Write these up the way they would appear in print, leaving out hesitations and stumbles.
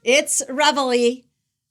It's Reveille.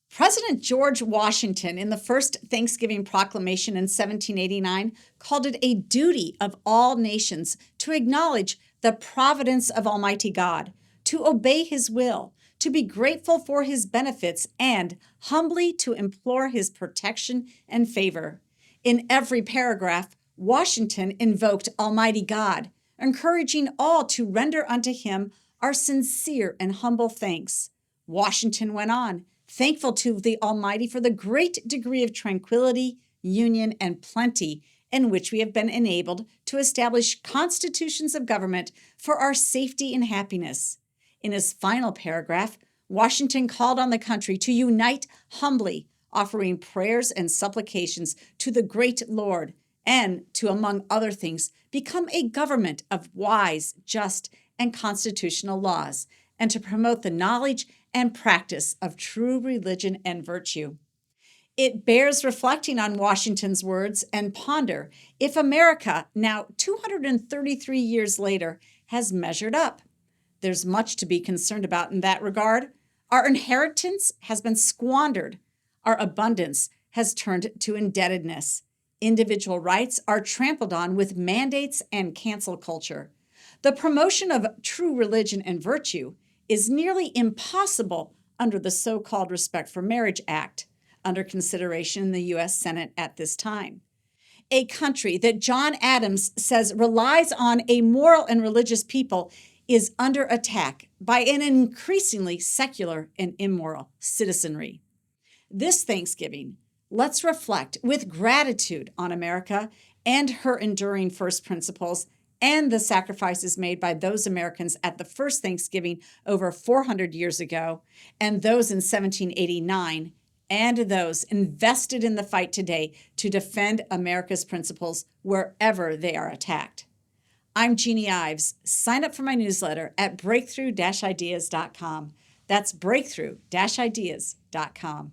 President George Washington, in the first Thanksgiving Proclamation in 1789, called it a duty of all nations to acknowledge the providence of Almighty God, to obey His will, to be grateful for His benefits, and humbly to implore His protection and favor. In every paragraph, Washington invoked Almighty God, encouraging all to render unto Him our sincere and humble thanks. Washington went on, thankful to the Almighty for the great degree of tranquility, union, and plenty in which we have been enabled to establish constitutions of government for our safety and happiness. In his final paragraph, Washington called on the country to unite humbly, offering prayers and supplications to the great Lord, and to, among other things, become a government of wise, just, and constitutional laws, and to promote the knowledge and practice of true religion and virtue. It bears reflecting on Washington's words and ponder if America, now 233 years later, has measured up. There's much to be concerned about in that regard. Our inheritance has been squandered. Our abundance has turned to indebtedness. Individual rights are trampled on with mandates and cancel culture. The promotion of true religion and virtue is nearly impossible under the so-called Respect for Marriage Act, under consideration in the U.S. Senate at this time. A country that John Adams says relies on a moral and religious people is under attack by an increasingly secular and immoral citizenry. This Thanksgiving, let's reflect with gratitude on America and her enduring first principles and the sacrifices made by those Americans at the first Thanksgiving over 400 years ago, and those in 1789, and those invested in the fight today to defend America's principles wherever they are attacked. I'm Jeannie Ives. Sign up for my newsletter at breakthrough-ideas.com. That's breakthrough-ideas.com.